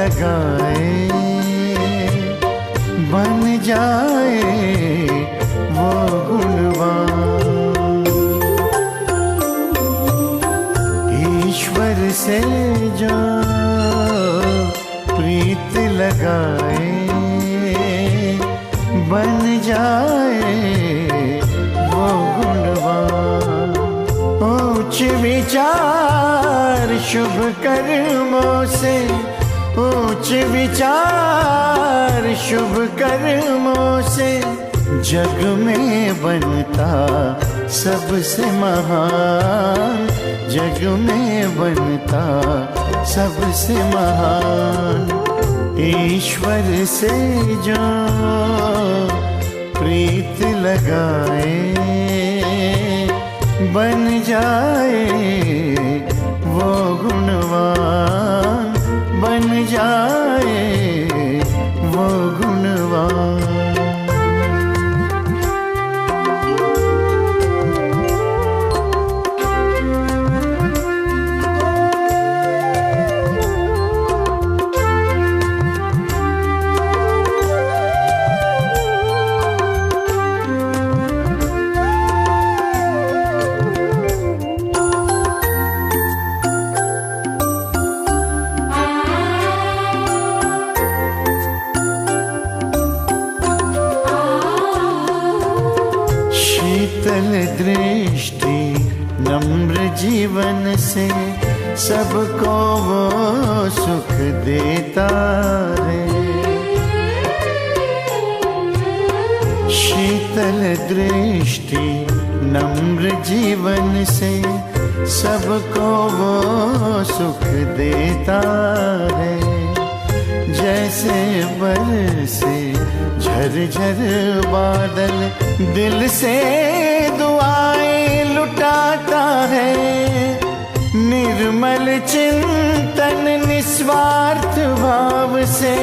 लगाए बन जाए वो गुणवान। ईश्वर से जो प्रीत लगाए बन जाए वो गुणवान। ऊंच विचार शुभ कर्मों से, ऊंच विचार शुभ कर्मों से जग में बनता सबसे महान, जग में बनता सबसे महान। ईश्वर से जो प्रीत लगाए बन जाए वो गुणवान, बन जाए वो गुणवान। शीतल दृष्टि नम्र जीवन से सबको वो सुख देता है। शीतल दृष्टि नम्र जीवन से सबको वो सुख देता है। जैसे बरसे झरझर बादल दिल से दुआएं लुटाता है। निर्मल चिंतन निस्वार्थ भाव से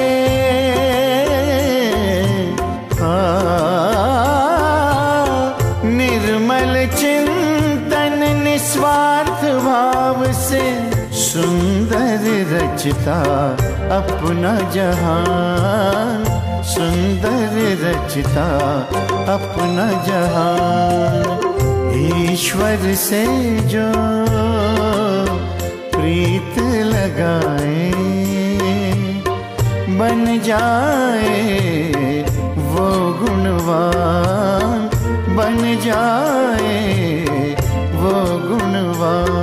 निर्मल चिंतन निस्वार्थ भाव से सुंदर रचता अपना जहान, सुंदर रचता अपना जहान। ईश्वर से जो प्रीत लगाए बन जाए वो गुणवान, बन जाए वो गुणवान।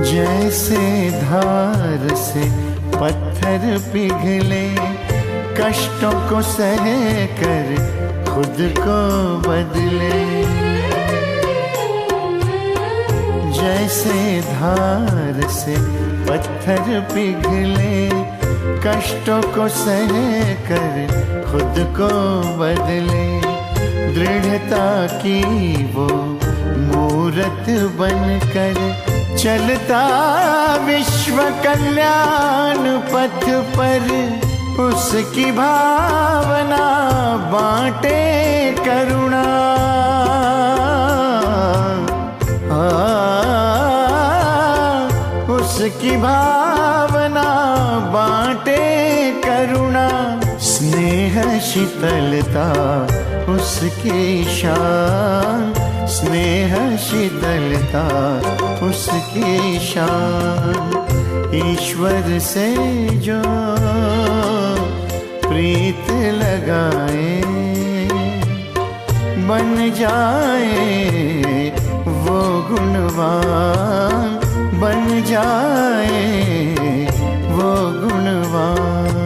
जैसे धार से पत्थर पिघले कष्टों को सह कर खुद को बदले। जैसे धार से पत्थर पिघले कष्टों को सह कर खुद को बदले। दृढ़ता की वो मूरत बनकर चलता विश्व कल्याण पथ पर, उसकी भावना बांटे करुणा। उसकी भावना बांटे करुणा। स्नेह शीतलता उसकी शान, स्नेह शीतलता उसकी शान। ईश्वर से जो प्रीत लगाए बन जाए वो गुणवान, बन जाए वो गुणवान।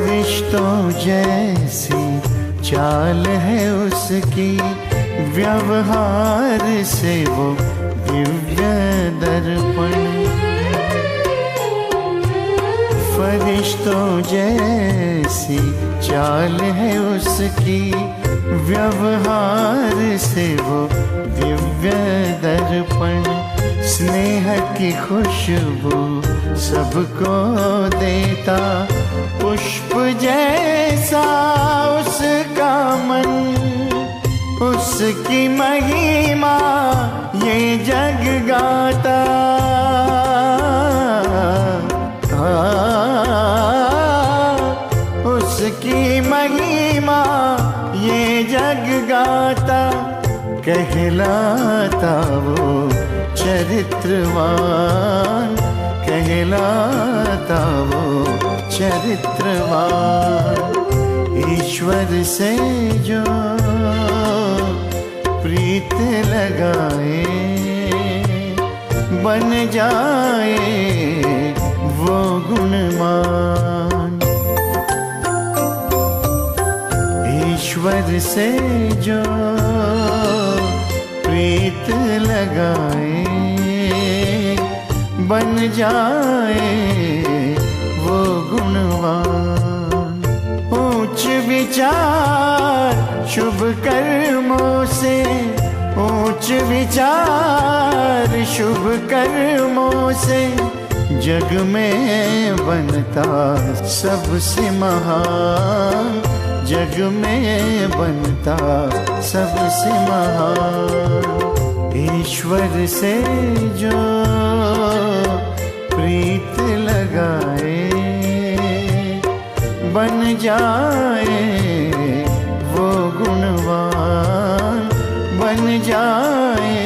फरिश्तों जैसी चाल है उसकी, व्यवहार से वो दिव्य दर्पण। फरिश्तों जैसी चाल है उसकी, व्यवहार से वो दिव्य दर्पण। स्नेह की खुशबू सबको देता, पुष्प जैसा उसका मन। उसकी महिमा ये जग गाता, उसकी महिमा ये जग गाता। कहलाता वो चरित्रवान, कहलाता वो चरित्रवान। ईश्वर से जो प्रीत लगाए, बन जाए वो गुणवान। ईश्वर से जो प्रीत लगाए, बन जाए वो गुणवान। ऊंच विचार शुभ कर्मों से, ऊंच विचार शुभ कर्मों से, जग में बनता सबसे महान। जग में बनता सबसे महान। ईश्वर से जो प्रीत लगाए, बन जाए वो गुणवान। बन जाए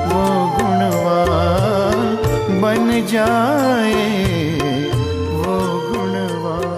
वो गुणवान, बन जाए वो गुणवान।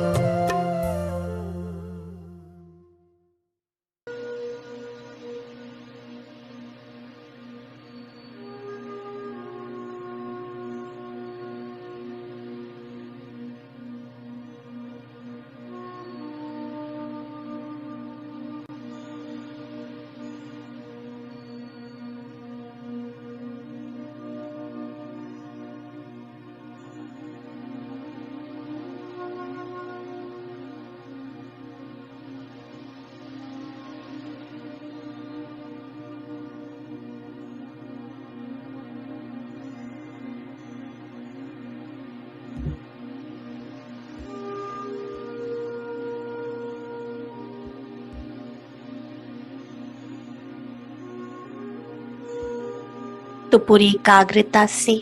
तो पूरी एकाग्रता से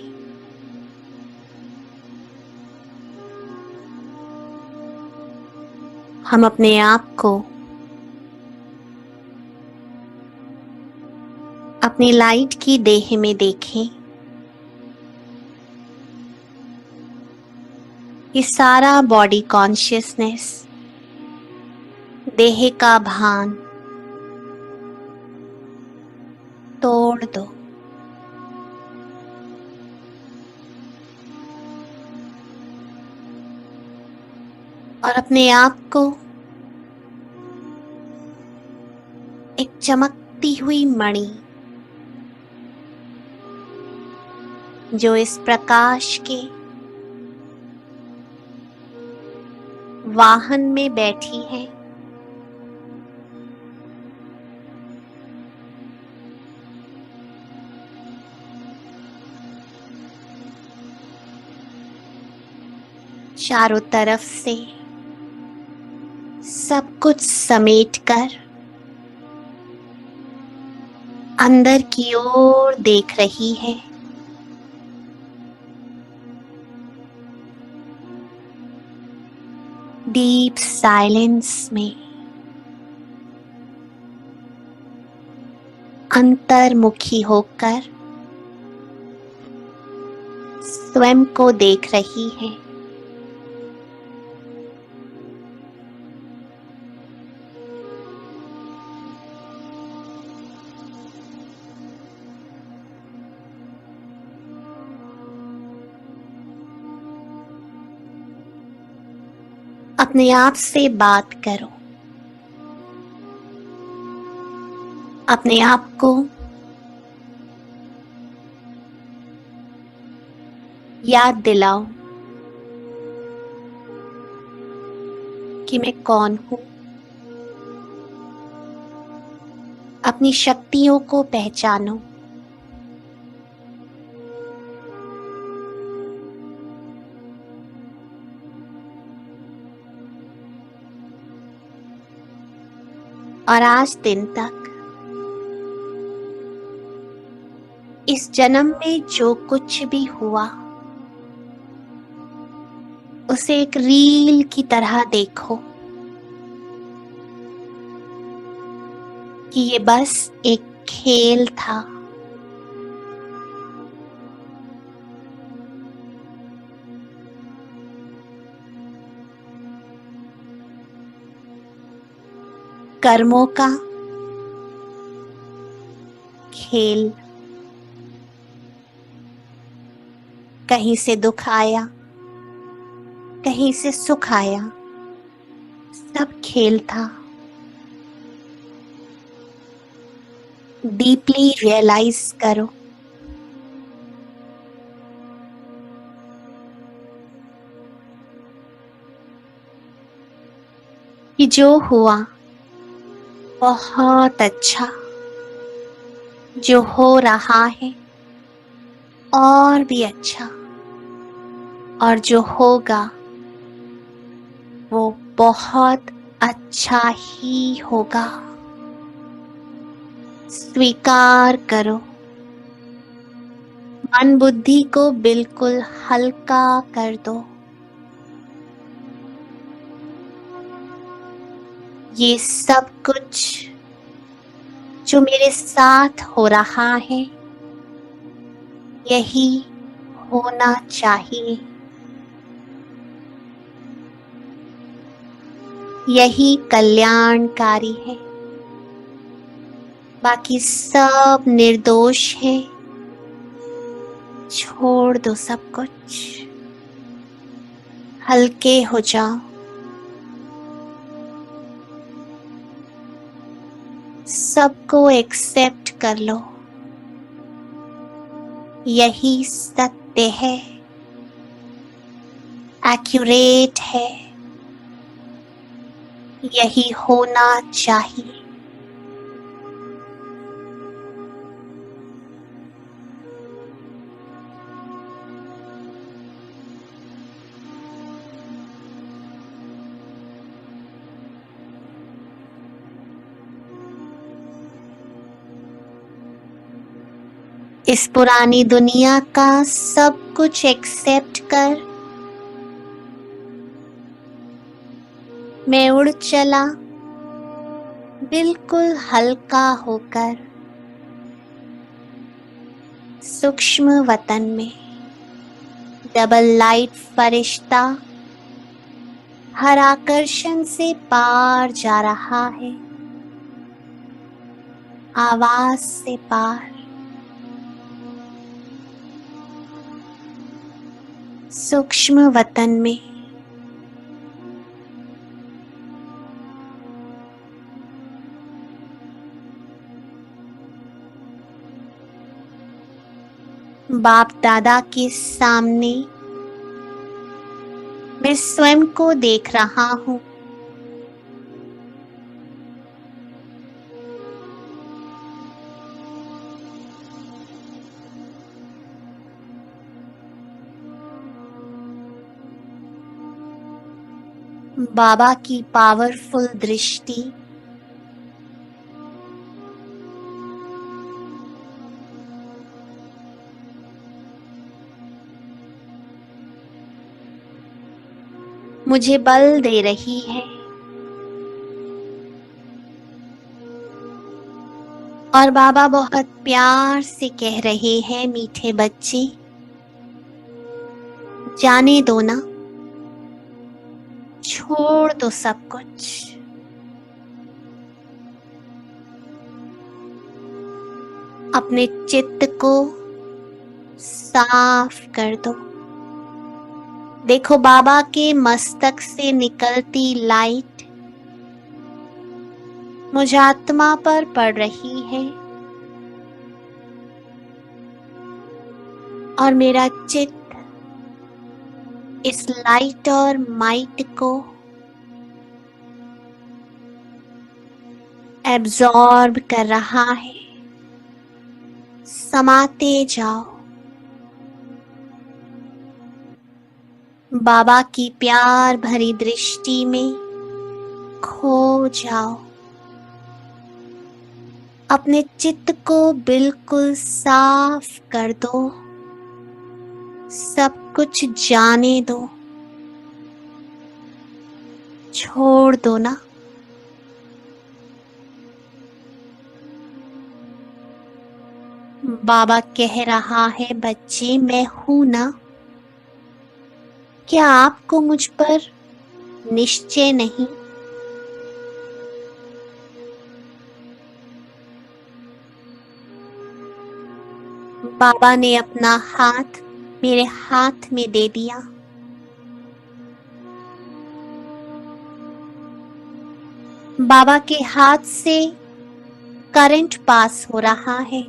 हम अपने आप को अपनी लाइट की देह में देखें। ये सारा बॉडी कॉन्शियसनेस, देह का भान तोड़ दो। और अपने आप को एक चमकती हुई मणि, जो इस प्रकाश के वाहन में बैठी है, चारों तरफ से सब कुछ समेटकर अंदर की ओर देख रही है। डीप साइलेंस में अंतर्मुखी होकर स्वयं को देख रही है। अपने आप से बात करो, अपने आप को याद दिलाओ कि मैं कौन हूं। अपनी शक्तियों को पहचानो। और आज दिन तक इस जन्म में जो कुछ भी हुआ उसे एक रील की तरह देखो कि ये बस एक खेल था। कर्मों का खेल। कहीं से दुख आया, कहीं से सुख आया, सब खेल था। डीपली रियलाइज करो कि जो हुआ बहुत अच्छा, जो हो रहा है और भी अच्छा, और जो होगा वो बहुत अच्छा ही होगा। स्वीकार करो। मन बुद्धि को बिल्कुल हल्का कर दो। ये सब कुछ जो मेरे साथ हो रहा है यही होना चाहिए, यही कल्याणकारी है। बाकी सब निर्दोष है। छोड़ दो सब कुछ, हल्के हो जाओ। सबको एक्सेप्ट कर लो। यही सत्य है, एक्यूरेट है, यही होना चाहिए। इस पुरानी दुनिया का सब कुछ एक्सेप्ट कर मैं उड़ चला, बिल्कुल हल्का होकर, सूक्ष्म वतन में। डबल लाइट फरिश्ता हर आकर्षण से पार जा रहा है, आवाज से पार। सूक्ष्म वतन में बाप दादा के सामने मैं स्वयं को देख रहा हूं। बाबा की पावरफुल दृष्टि मुझे बल दे रही है और बाबा बहुत प्यार से कह रहे हैं, मीठे बच्चे जाने दो ना, छोड़ दो सब कुछ। अपने चित्त को साफ कर दो। देखो बाबा के मस्तक से निकलती लाइट मुझ आत्मा पर पड़ रही है और मेरा चित्त इस लाइट और माइट को एब्जॉर्ब कर रहा है। समाते जाओ, बाबा की प्यार भरी दृष्टि में खो जाओ। अपने चित्त को बिल्कुल साफ कर दो, सब कुछ जाने दो, छोड़ दो ना। बाबा कह रहा है, बच्चे मैं हूं ना। क्या आपको मुझ पर निश्चय नहीं? बाबा ने अपना हाथ मेरे हाथ में दे दिया। बाबा के हाथ से करंट पास हो रहा है।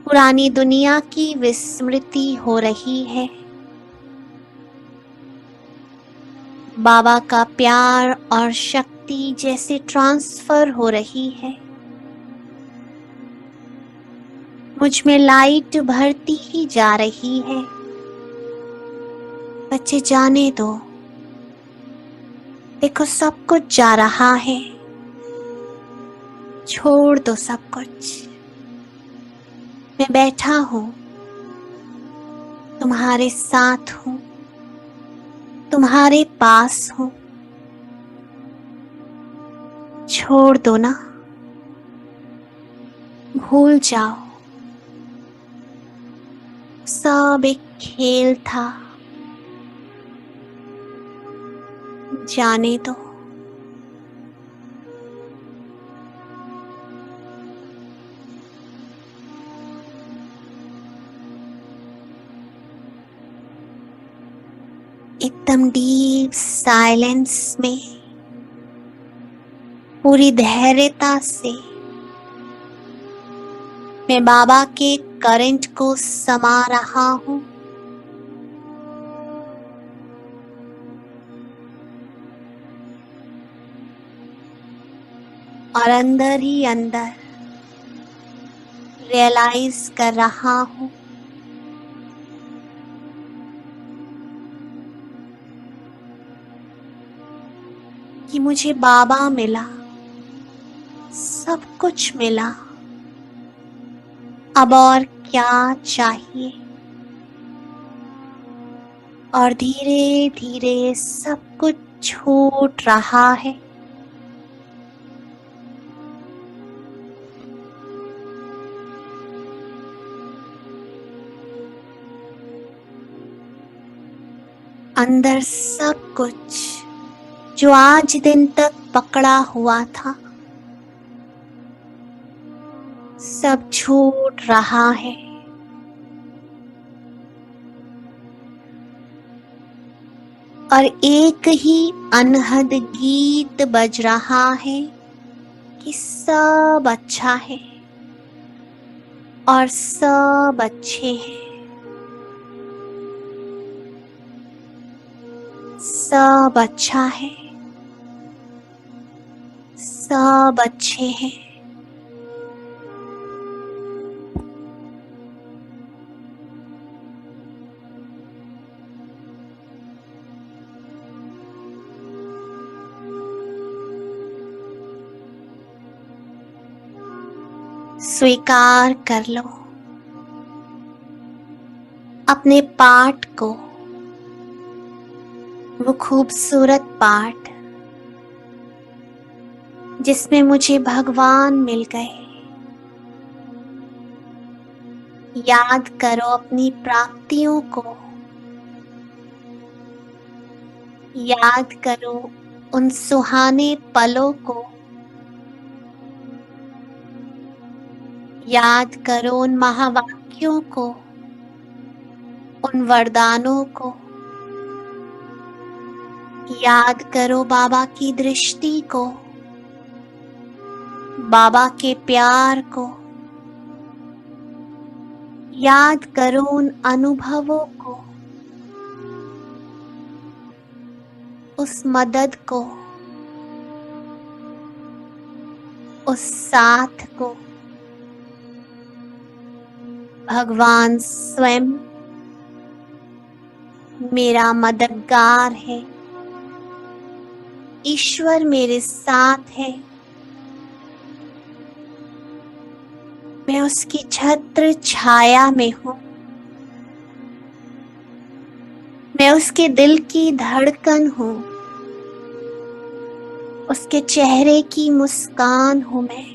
पुरानी दुनिया की विस्मृति हो रही है। बाबा का प्यार और शक्ति जैसे ट्रांसफर हो रही है। मुझ में लाइट भरती ही जा रही है। बच्चे जाने दो, देखो सब कुछ जा रहा है। छोड़ दो सब कुछ। मैं बैठा हूं, तुम्हारे साथ हूं, तुम्हारे पास हूं। छोड़ दो ना, भूल जाओ। सब एक खेल था, जाने दो। एकदम डीप साइलेंस में पूरी धैर्यता से मैं बाबा के करंट को समा रहा हूं। और अंदर ही अंदर रियलाइज कर रहा हूं कि मुझे बाबा मिला, सब कुछ मिला। अब और क्या चाहिए? और धीरे धीरे सब कुछ छूट रहा है। अंदर सब कुछ जो आज दिन तक पकड़ा हुआ था, सब छूट रहा है। और एक ही अनहद गीत बज रहा है कि सब अच्छा है और सब अच्छे हैं। सब अच्छा है, सब अच्छे हैं। स्वीकार कर लो अपने पाठ को, वो खूबसूरत पाठ जिसमें मुझे भगवान मिल गए। याद करो अपनी प्राप्तियों को, याद करो उन सुहाने पलों को, याद करो उन महावाक्यों को उन वरदानों को, याद करो बाबा की दृष्टि को, बाबा के प्यार को, याद करो उन अनुभवों को, उस मदद को, उस साथ को। भगवान स्वयं मेरा मददगार है, ईश्वर मेरे साथ है। मैं उसकी छत्र छाया में हूँ, मैं उसके दिल की धड़कन हूँ, उसके चेहरे की मुस्कान हूँ मैं,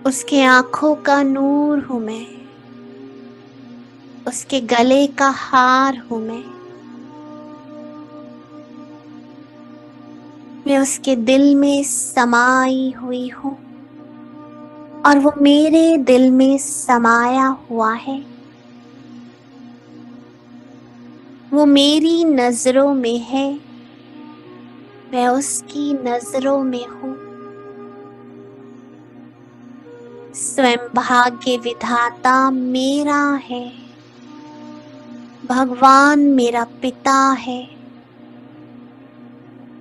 उसके आंखों का नूर हूँ मैं, उसके गले का हार हूँ मैं उसके दिल में समाई हुई हूँ और वो मेरे दिल में समाया हुआ है। वो मेरी नजरों में है, मैं उसकी नजरों में हूँ। स्वयं भाग्य विधाता मेरा है, भगवान मेरा पिता है।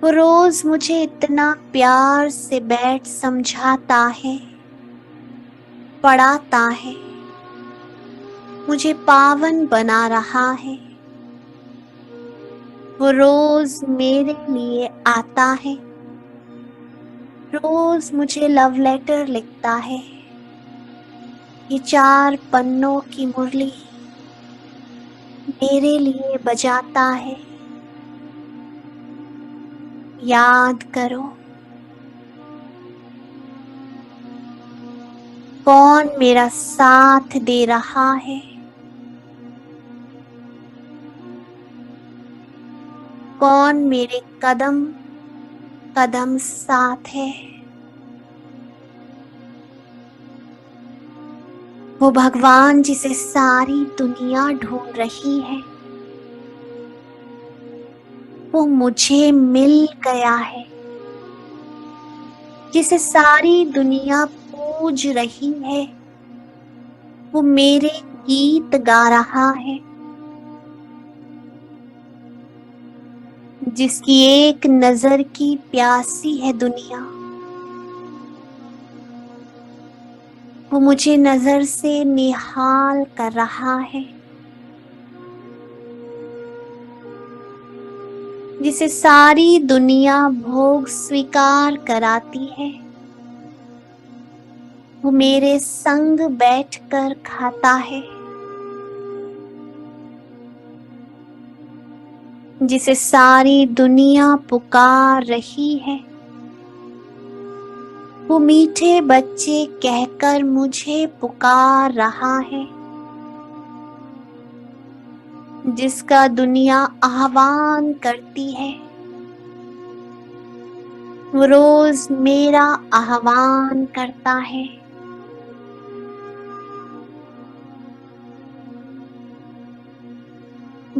वो रोज मुझे इतना प्यार से बैठ समझाता है, पढ़ाता है, मुझे पावन बना रहा है। वो रोज मेरे लिए आता है, रोज मुझे लव लेटर लिखता है। ये 4 पन्नों की मुरली मेरे लिए बजाता है। याद करो, कौन मेरा साथ दे रहा है। कौन मेरे कदम कदम साथ है। वो भगवान जिसे सारी दुनिया ढूंढ रही है, वो मुझे मिल गया है। जिसे सारी दुनिया पूज रही है, वो मेरे गीत गा रहा है। जिसकी एक नजर की प्यासी है दुनिया, वो मुझे नजर से निहाल कर रहा है। जिसे सारी दुनिया भोग स्वीकार कराती है, वो मेरे संग बैठकर खाता है। जिसे सारी दुनिया पुकार रही है, वो मीठे बच्चे कहकर मुझे पुकार रहा है। जिसका दुनिया आह्वान करती है, वो रोज मेरा आह्वान करता है।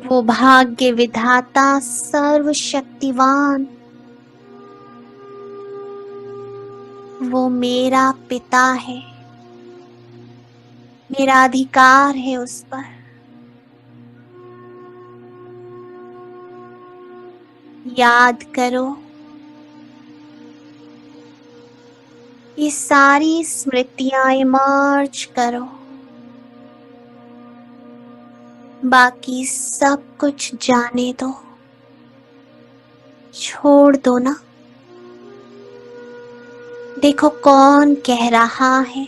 वो भाग्य विधाता सर्वशक्तिवान, वो मेरा पिता है। मेरा अधिकार है उस पर। याद करो, ये सारी स्मृतियां इमर्ज करो। बाकी सब कुछ जाने दो, छोड़ दो ना। देखो कौन कह रहा है,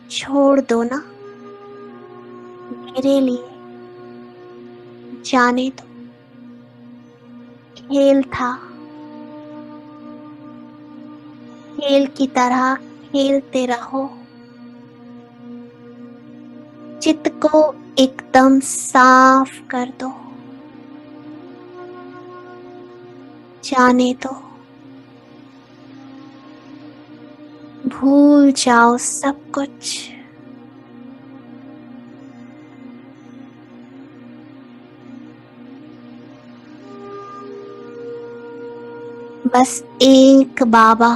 छोड़ दो ना। मेरे लिए जाने दो। खेल था, खेल की तरह खेलते रहो। चित्त को एकदम साफ कर दो, जाने दो। भूल जाओ सब कुछ। बस एक बाबा,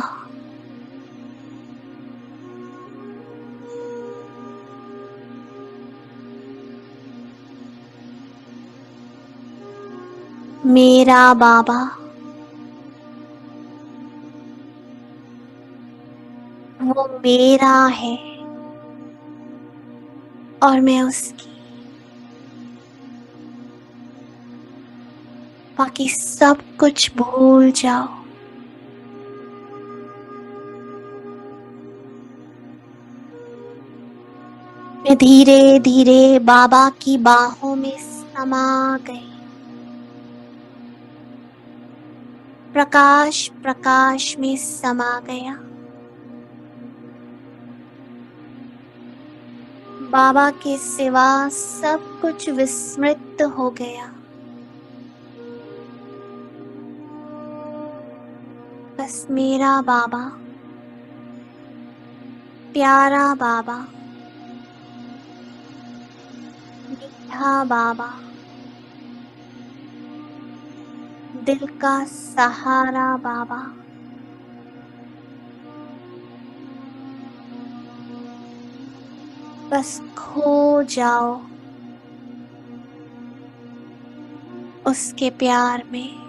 मेरा बाबा, वो मेरा है और मैं उसकी। बाकी सब कुछ भूल जाओ। मैं धीरे धीरे बाबा की बाहों में समा गई। प्रकाश प्रकाश में समा गया। बाबा के सिवा सब कुछ विस्मृत हो गया। बस मेरा बाबा, प्यारा बाबा, मीठा बाबा, दिल का सहारा बाबा। बस खो जाओ उसके प्यार में।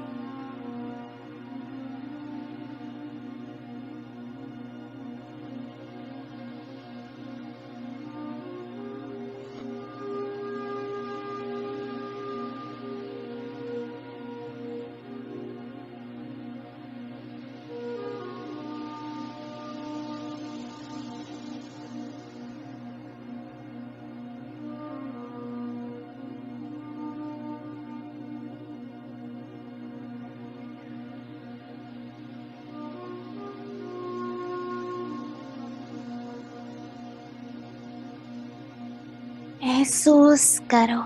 महसूस करो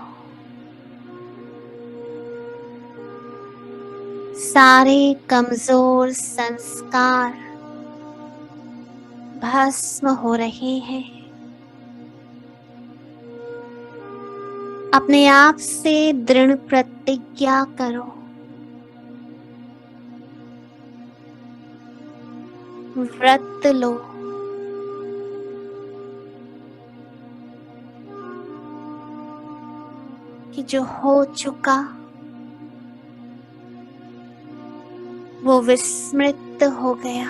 सारे कमजोर संस्कार भस्म हो रहे हैं। अपने आप से दृढ़ प्रतिज्ञा करो, व्रत लो, कि जो हो चुका वो विस्मृत हो गया।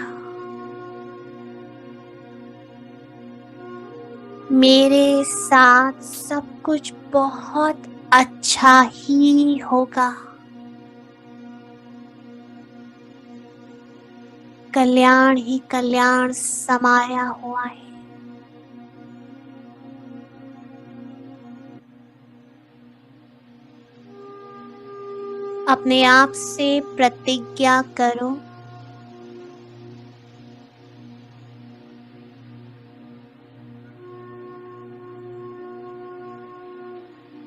मेरे साथ सब कुछ बहुत अच्छा ही होगा। कल्याण ही कल्याण समाया हुआ है। अपने आप से प्रतिज्ञा करो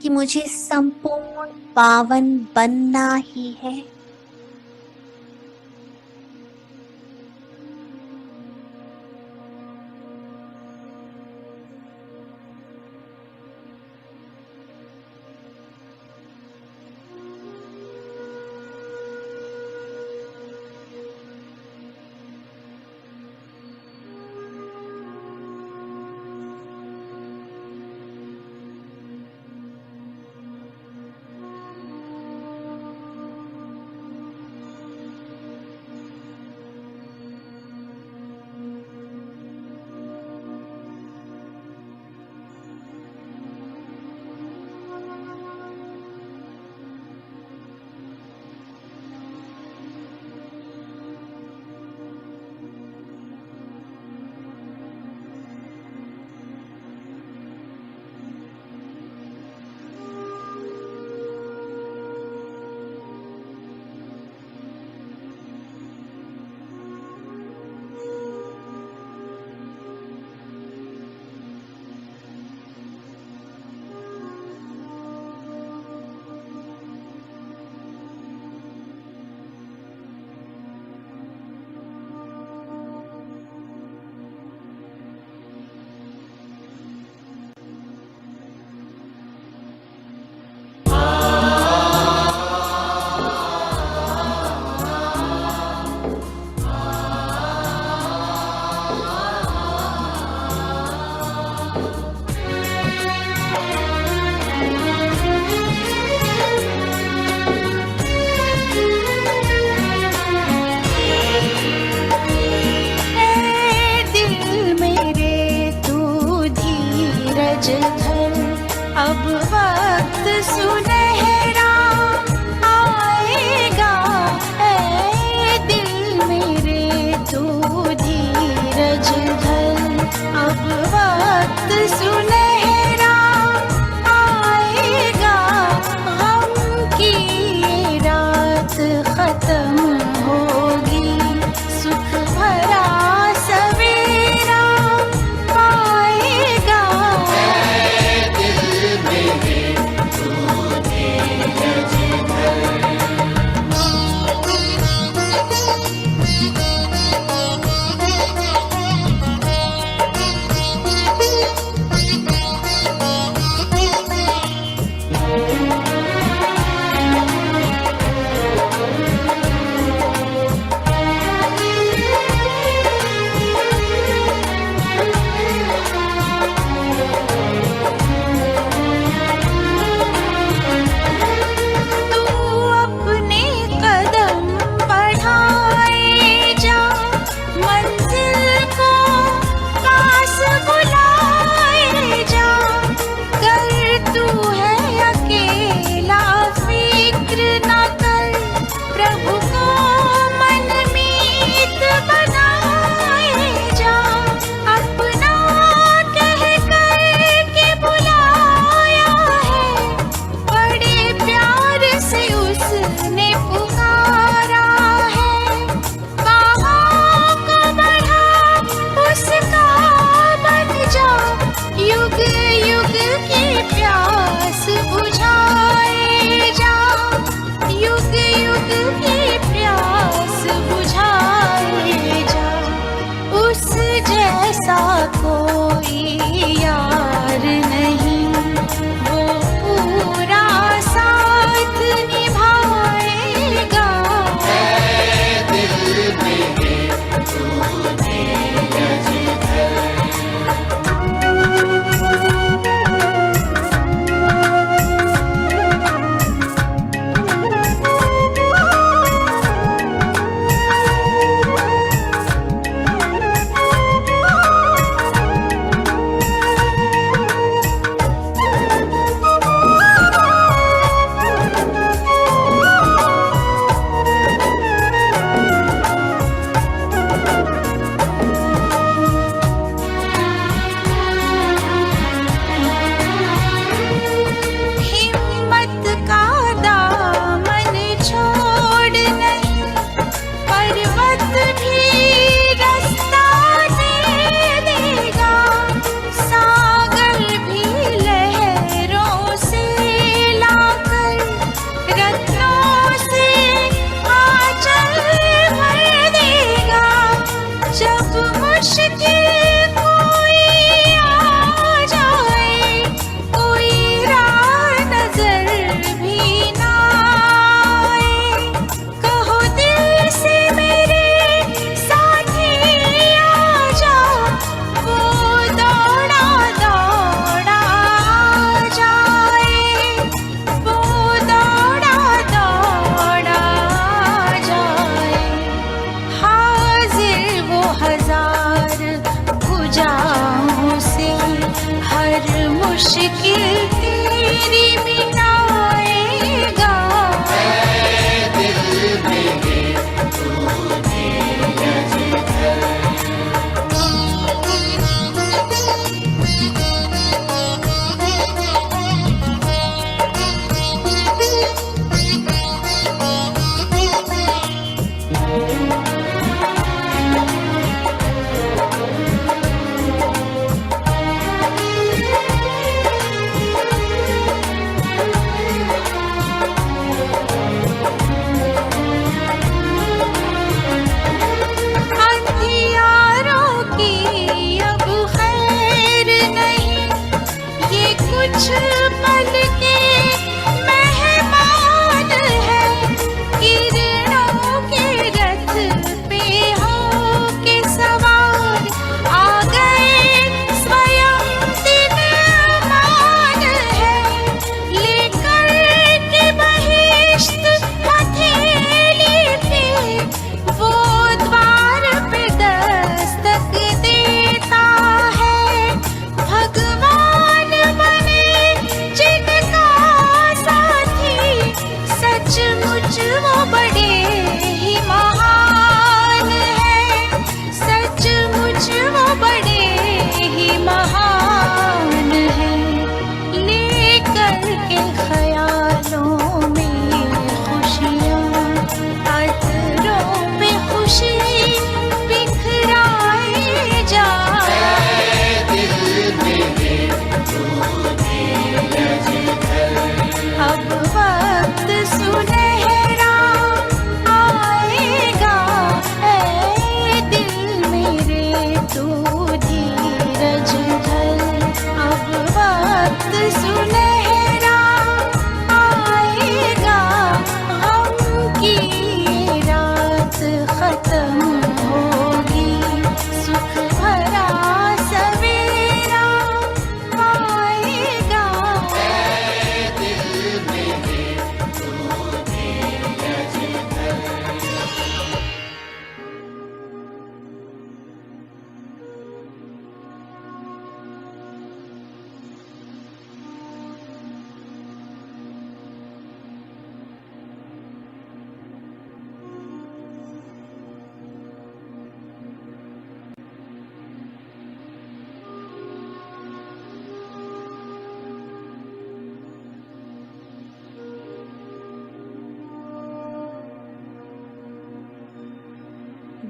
कि मुझे संपूर्ण पावन बनना ही है।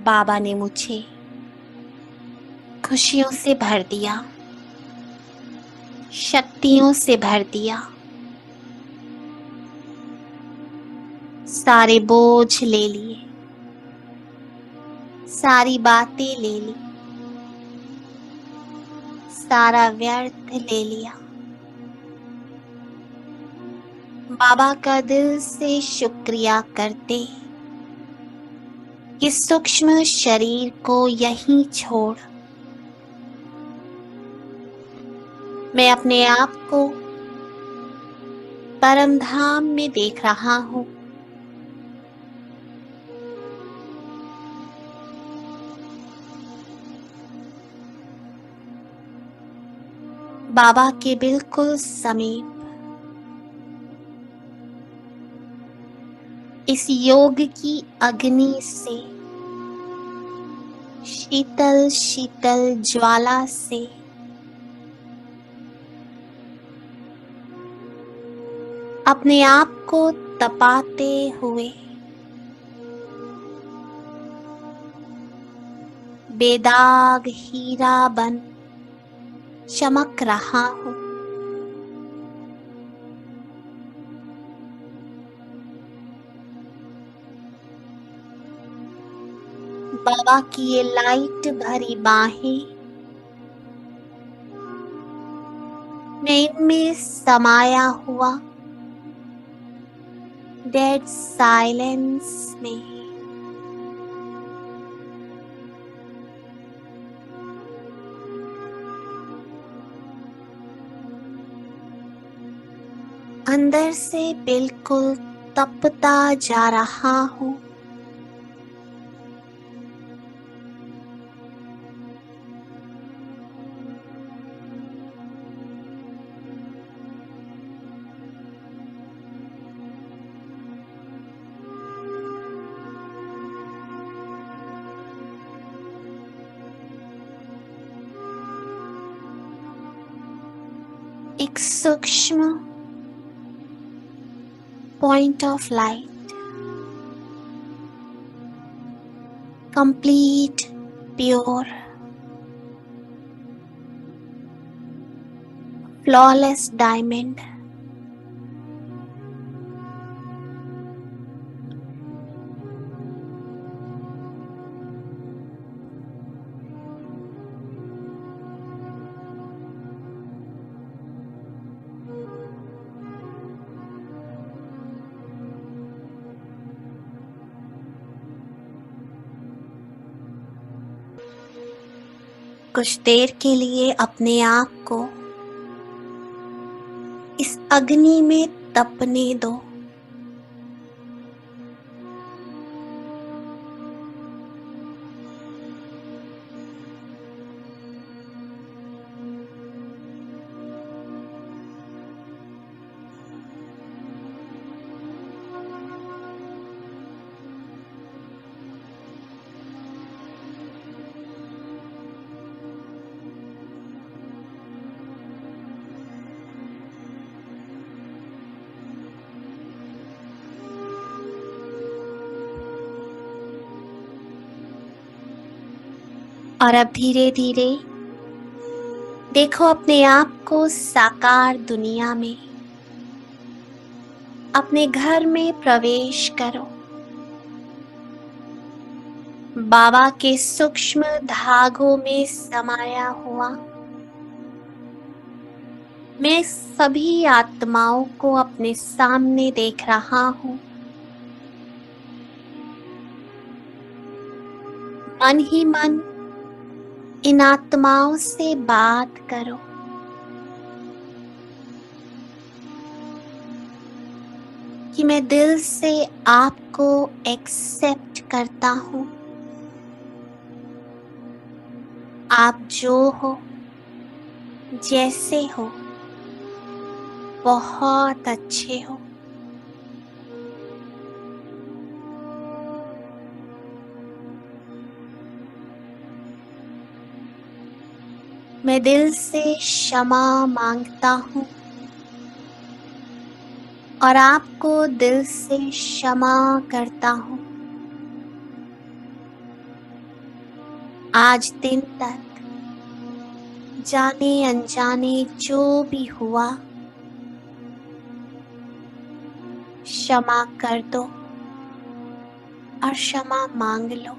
बाबा ने मुझे खुशियों से भर दिया, शक्तियों से भर दिया। सारे बोझ ले लिए, सारी बातें ले ली, सारा व्यर्थ ले लिया। बाबा का दिल से शुक्रिया करते कि सूक्ष्म शरीर को यहीं छोड़ मैं अपने आप को परम धाम में देख रहा हूँ। बाबा के बिल्कुल समीप इस योग की अग्नि से, शीतल शीतल ज्वाला से अपने आप को तपाते हुए बेदाग हीरा बन चमक रहा हूँ। बाबा की ये लाइट भरी बाहें मैं इनमें समाया हुआ डेड साइलेंस में अंदर से बिल्कुल तपता जा रहा हूँ। एक सूक्ष्म point of light, complete, pure, flawless diamond कुछ देर के लिए अपने आप को इस अग्नि में तपने दो। और अब धीरे धीरे देखो अपने आप को साकार दुनिया में, अपने घर में प्रवेश करो। बाबा के सूक्ष्म धागों में समाया हुआ मैं सभी आत्माओं को अपने सामने देख रहा हूँ। मन ही मन इन आत्माओं से बात करो। कि मैं दिल से आपको एक्सेप्ट करता हूँ। आप जो हो, जैसे हो, बहुत अच्छे हो। मैं दिल से क्षमा मांगता हूँ और आपको दिल से क्षमा करता हूँ। आज दिन तक जाने अनजाने जो भी हुआ, क्षमा कर दो और क्षमा मांग लो।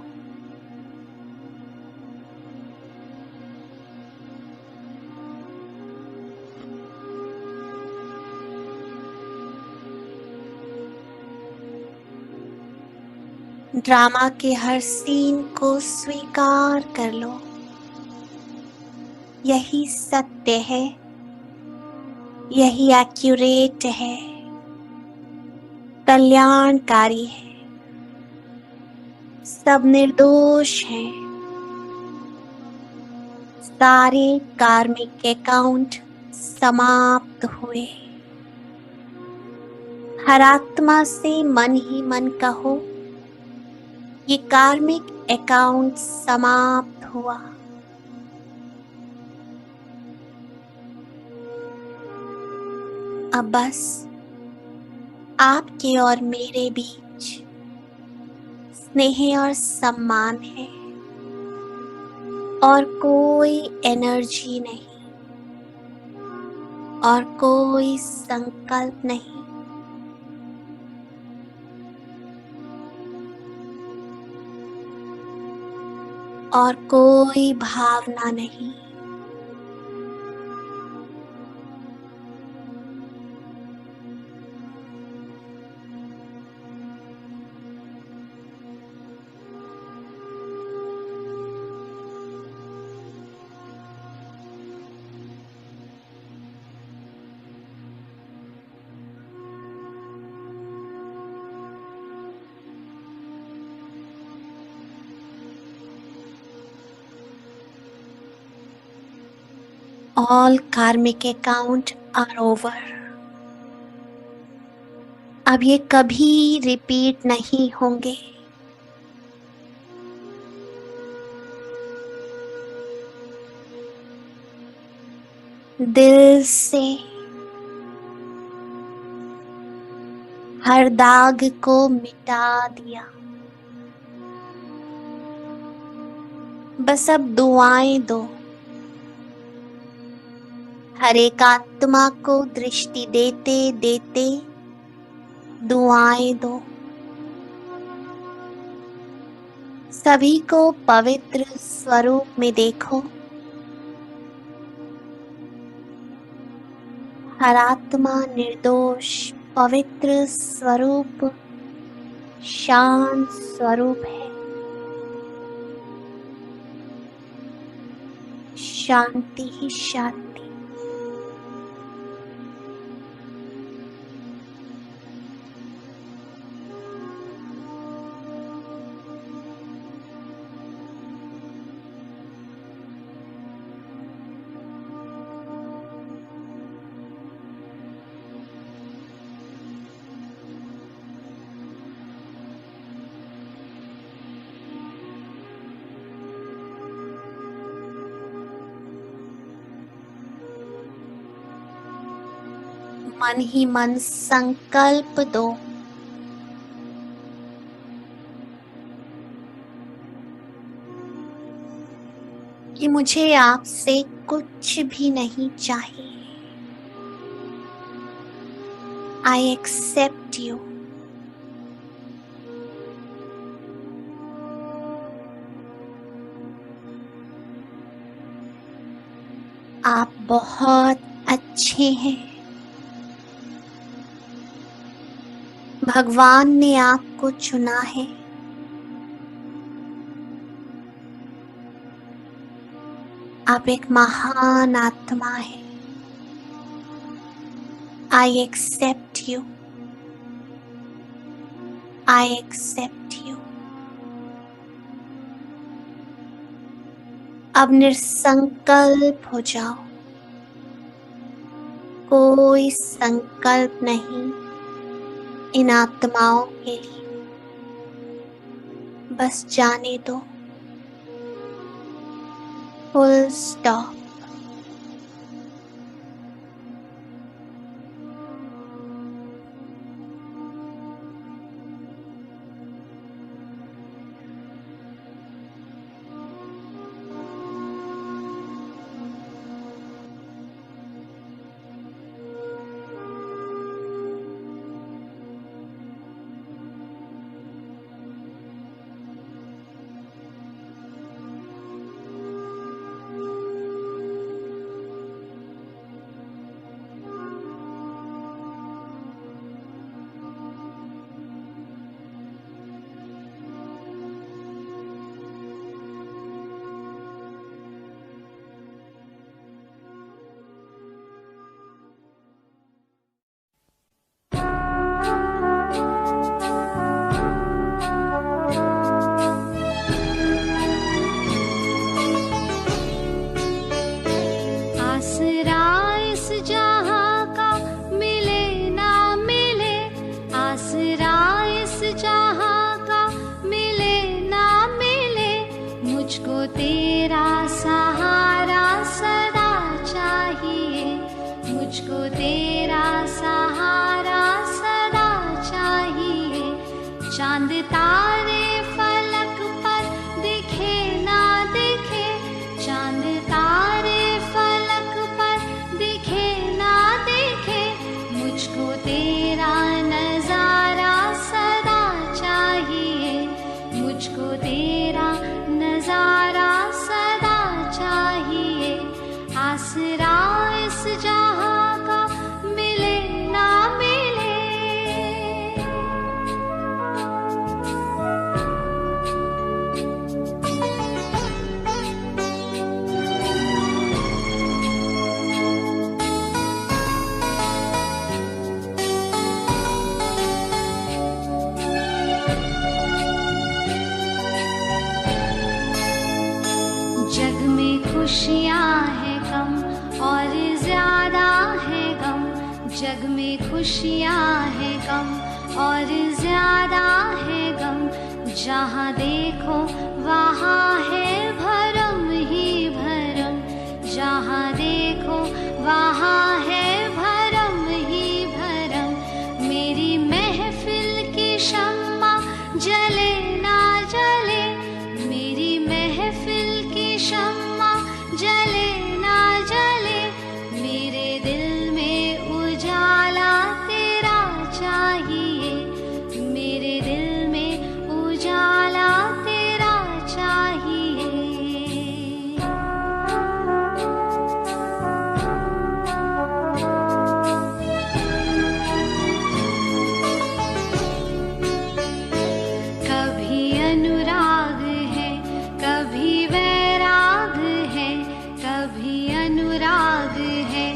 ड्रामा के हर सीन को स्वीकार कर लो। यही सत्य है, यही एक्यूरेट है, कल्याणकारी है। सब निर्दोष हैं। सारे कार्मिक अकाउंट समाप्त हुए। हर आत्मा से मन ही मन कहो, ये कार्मिक अकाउंट समाप्त हुआ। अब बस आपके और मेरे बीच स्नेह और सम्मान है और कोई एनर्जी नहीं और कोई संकल्प नहीं। और कोई भावना नहीं। All karmic account are over. अब ये कभी रिपीट नहीं होंगे। दिल से हर दाग को मिटा दिया। बस अब दुआएं दो। हर एक आत्मा को दृष्टि देते देते दुआएं दो। सभी को पवित्र स्वरूप में देखो। हर आत्मा निर्दोष पवित्र स्वरूप शांत स्वरूप है। शांति ही शांति। मन ही मन संकल्प दो। कि मुझे आपसे कुछ भी नहीं चाहिए। I accept you. आप बहुत अच्छे हैं। भगवान ने आपको चुना है। आप एक महान आत्मा है। I accept you. I accept you. अब निसंकल्प हो जाओ। कोई संकल्प नहीं इन आत्माओं के लिए। बस जाने दो। Full stop. चांद तारे फलक पर दिखे ना दिखे, चांद तारे फलक पर दिखे ना दिखे, मुझको तेरा नजारा सदा चाहिए, मुझको तेरा नजारा सदा चाहिए। आसरा इस जहां का मिले ना मिले, जग में खुशियाँ है कम और ज्यादा है गम, जग में खुशियाँ है कम और ज्यादा है गम, जहाँ देखो वहाँ है भरम ही भरम, जहाँ देखो वहाँ है भरम ही भरम। मेरी महफिल की शम्मा जले ना जले, मेरी महफिल की शम्मा जले ना जले, मेरे दिल में उजाला तेरा चाहिए, मेरे दिल में उजाला तेरा चाहिए। कभी अनुराग है, कभी वैराग है, कभी अनुराग है,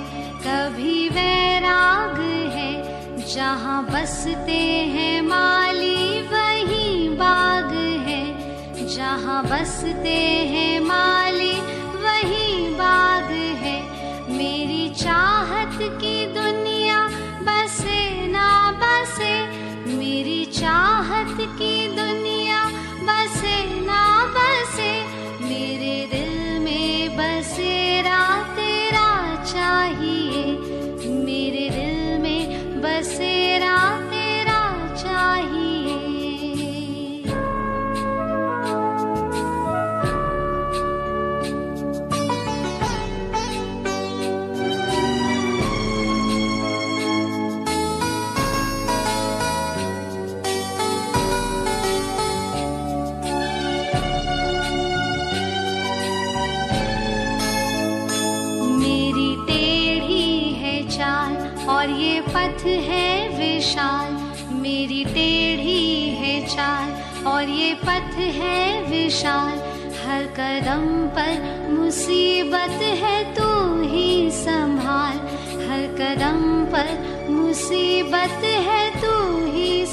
कभी वैराग है, जहाँ बसते हैं माली वहीं बाग है, जहाँ बसते हैं माली वहीं बाग है। मेरी चाहत की दुनिया बसे ना बसे, मेरी चाहत की दुनिया बसे ना बसे, मेरे दिल में बसेरा तेरा चाहिए, मेरे दिल में बसेरा तेरा चाहिए। मेरी टेढ़ी है चाल और ये पथ है विशाल, मेरी टेढ़ी है चाल और ये पथ है विशाल, हर कदम पर मुसीबत है तू ही संभाल, हर कदम पर मुसीबत है तू ही